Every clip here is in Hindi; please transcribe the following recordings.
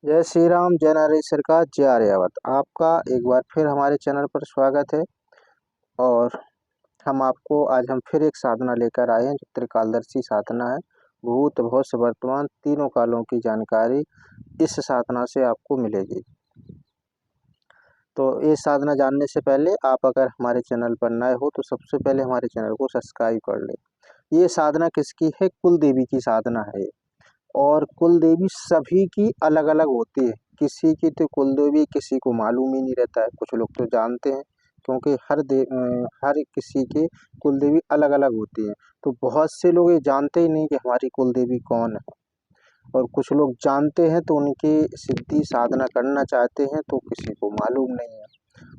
जय श्री राम, जय नारेश्वर का जय आर्यावत। आपका एक बार फिर हमारे चैनल पर स्वागत है। और हम फिर एक साधना लेकर आए हैं जो त्रिकालदर्शी साधना है। भूत भविष्य वर्तमान तीनों कालों की जानकारी इस साधना से आपको मिलेगी। तो ये साधना जानने से पहले आप अगर हमारे चैनल पर नए हो तो सबसे पहले हमारे चैनल को सब्सक्राइब कर लें। ये साधना किसकी है? कुल देवी की साधना है। और कुल देवी सभी की अलग अलग होती है। किसी की तो कुल देवी किसी को मालूम ही नहीं रहता है, कुछ लोग तो जानते हैं क्योंकि हर किसी के कुल देवी अलग अलग होती है। तो बहुत से लोग ये जानते ही नहीं कि हमारी कुल देवी कौन है। और कुछ लोग जानते हैं तो उनकी सिद्धि साधना करना चाहते हैं तो किसी को मालूम नहीं है।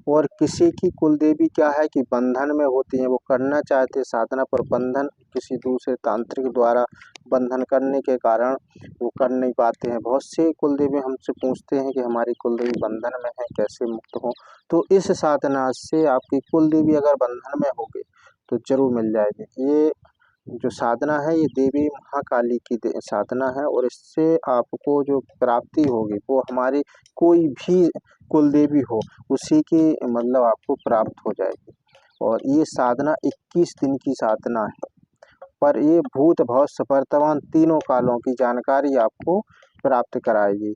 और किसी की कुल देवी क्या है कि बंधन में होती है, वो करना चाहते साधना पर बंधन किसी दूसरे तांत्रिक द्वारा बंधन करने के कारण वो कर नहीं पाते हैं। बहुत से कुल देवी हमसे पूछते हैं कि हमारी कुल देवी बंधन में है, कैसे मुक्त हो। तो इस साधना से आपकी कुल देवी अगर बंधन में होगी तो जरूर मिल जाएगी। ये जो साधना है ये देवी महाकाली की साधना है। और इससे आपको जो प्राप्ति होगी वो हमारी कोई भी कुल देवी हो उसी की मतलब आपको प्राप्त हो जाएगी। और ये साधना 21 दिन की साधना है। पर ये भूत भविष्य वर्तमान तीनों कालों की जानकारी आपको प्राप्त कराएगी।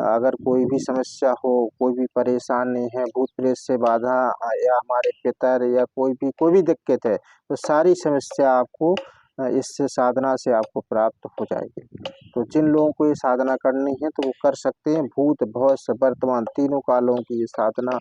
अगर कोई भी समस्या हो, कोई भी परेशानी है, भूत प्रेत से बाधा या हमारे पितर या कोई भी दिक्कत है तो सारी समस्या आपको इस साधना से आपको प्राप्त हो जाएगी। तो जिन लोगों को ये साधना करनी है तो वो कर सकते हैं। भूत भविष्य वर्तमान तीनों कालों की ये साधना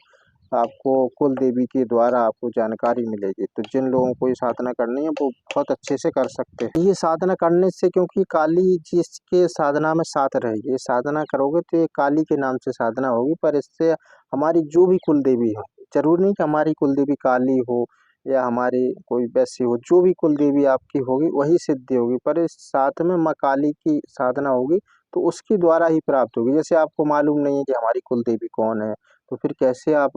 आपको कुल देवी के द्वारा आपको जानकारी मिलेगी। तो जिन लोगों को ये साधना करनी है वो बहुत अच्छे से कर सकते हैं। ये साधना करने से क्योंकि काली जिसके साधना में साथ रहेगी, ये साधना करोगे तो ये काली के नाम से साधना होगी। पर इससे हमारी जो भी कुल देवी है, जरूर नहीं कि हमारी कुल देवी काली हो या हमारी कोई वैसी हो, जो भी कुल देवी आपकी होगी वही सिद्धि होगी। पर इस साथ में माँ काली की साधना होगी तो उसके द्वारा ही प्राप्त होगी। जैसे आपको मालूम नहीं है कि हमारी कुल देवी कौन है तो फिर कैसे आप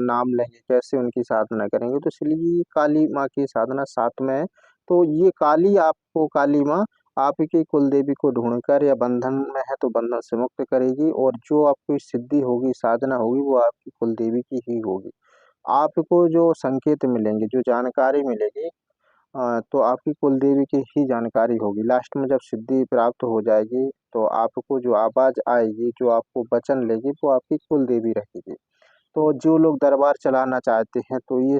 नाम लेंगे, कैसे उनकी साधना करेंगे। तो इसलिए काली माँ की साधना साथ में है। तो ये काली आपको काली माँ आपकी कुल देवी को ढूंढकर या बंधन में है तो बंधन से मुक्त करेगी। और जो आपकी सिद्धि होगी साधना होगी वो आपकी कुल देवी की ही होगी। आपको जो संकेत मिलेंगे, जो जानकारी मिलेगी तो आपकी कुल देवी की ही जानकारी होगी। लास्ट में जब सिद्धि प्राप्त हो जाएगी तो आपको जो आवाज़ आएगी, जो आपको वचन लेगी वो आपकी कुल देवी रहेगी। तो जो लोग दरबार चलाना चाहते हैं तो ये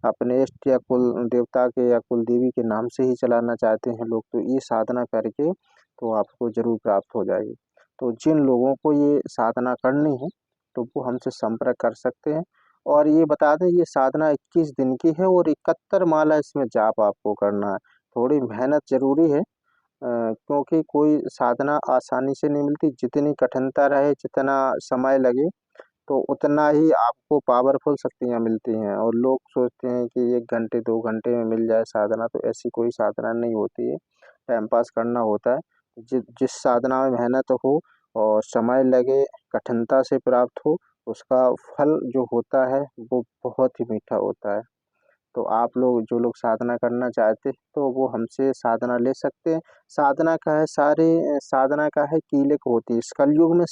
अपने इष्ट या कुल देवता के या कुल देवी के नाम से ही चलाना चाहते हैं लोग तो ये साधना करके तो आपको जरूर प्राप्त हो जाएगी। तो जिन लोगों को ये साधना करनी है तो वो हमसे संपर्क कर सकते हैं। और ये बता दें ये साधना 21 दिन की है और 71 माला इसमें जाप आपको करना है। थोड़ी मेहनत जरूरी है क्योंकि कोई साधना आसानी से नहीं मिलती। जितनी कठिनता रहे, जितना समय लगे तो उतना ही आपको पावरफुल शक्तियाँ मिलती हैं। और लोग सोचते हैं कि 1 घंटे 2 घंटे में मिल जाए साधना, तो ऐसी कोई साधना नहीं होती है। टाइम पास करना होता है। जिस साधना में मेहनत हो और समय लगे, कठिनता से प्राप्त हो, उसका फल जो होता है वो बहुत ही मीठा होता है। तो आप लोग जो लोग साधना करना चाहते हैं तो वो हमसे साधना ले सकते हैं। साधना का है कीलक होती है। इस कलयुग में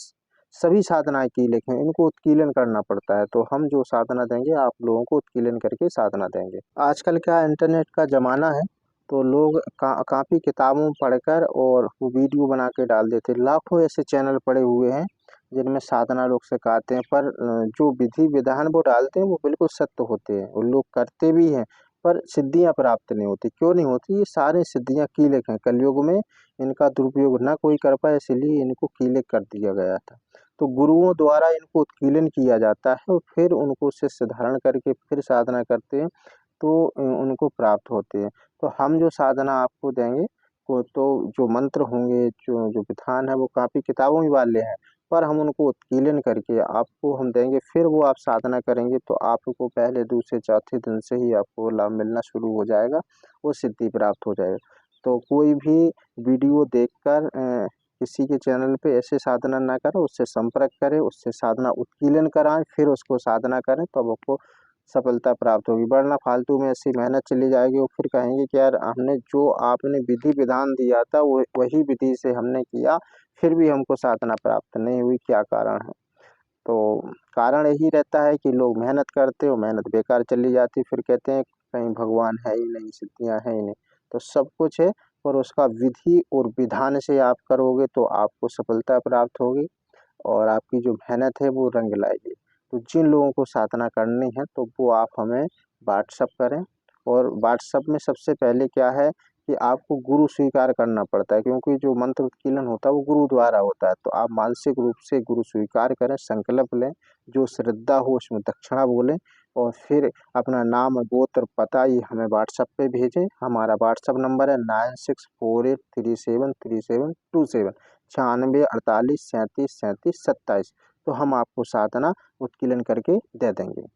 सभी साधनाएँ कीलक हैं, इनको उत्कीलन करना पड़ता है। तो हम जो साधना देंगे आप लोगों को उत्कीलन करके साधना देंगे। आजकल क्या इंटरनेट का ज़माना है तो लोग कापी किताबों पढ़कर और वो वीडियो बना के डाल देते हैं। लाखों ऐसे चैनल पड़े हुए हैं जिनमें साधना लोग सिखाते हैं। पर जो विधि विधान वो डालते हैं वो बिल्कुल सत्य होते हैं और लोग करते भी हैं। पर सिद्धियाँ प्राप्त नहीं होती। क्यों नहीं होती? ये सारी सिद्धियाँ कीलक हैं। कलयुग में इनका दुरुपयोग ना कोई कर पाए इसलिए इनको कीलक कर दिया गया था। तो गुरुओं द्वारा इनको उत्कीलन किया जाता है और फिर उनको शिष्य धारण करके फिर साधना करते हैं तो उनको प्राप्त होते हैं। तो हम जो साधना आपको देंगे वो तो जो मंत्र होंगे, जो जो विधान है वो कापी किताबों में वाले हैं। पर हम उनको उत्कीलन करके आपको हम देंगे, फिर वो आप साधना करेंगे तो आपको पहले, दूसरे, चौथे दिन से ही आपको लाभ मिलना शुरू हो जाएगा, वो सिद्धि प्राप्त हो जाएगा। तो कोई भी वीडियो देखकर किसी के चैनल पे ऐसे साधना ना करें, उससे संपर्क करें, उससे साधना उत्कीलन कराएँ, फिर उसको साधना करें तब आपको सफलता प्राप्त होगी। वरना फालतू में ऐसी मेहनत चली जाएगी और फिर कहेंगे कि यार हमने जो आपने विधि विधान दिया था वो वही विधि से हमने किया, फिर भी हमको साधना प्राप्त नहीं हुई, क्या कारण है? तो कारण यही रहता है कि लोग मेहनत करते हो, मेहनत बेकार चली जाती, फिर कहते हैं कहीं भगवान है ही नहीं, सिद्धियाँ है ही नहीं। तो सब कुछ है, पर उसका विधि और विधान से आप करोगे तो आपको सफलता प्राप्त होगी और आपकी जो मेहनत है वो रंग लाएगी। तो जिन लोगों को साधना करनी है तो वो आप हमें व्हाट्सअप करें, और व्हाट्सअप में सबसे पहले क्या है कि आपको गुरु स्वीकार करना पड़ता है, क्योंकि जो मंत्र उत्कीर्णन होता है वो गुरु द्वारा होता है। तो आप मानसिक रूप से गुरु स्वीकार करें, संकल्प लें, जो श्रद्धा हो उसमें दक्षिणा बोलें, और फिर अपना नाम गोत्र पता ये हमें व्हाट्सएप पे भेजें। हमारा व्हाट्सएप नंबर है 9648373727, 9648373727। तो हम आपको साधना उत्कीर्णन करके दे देंगे।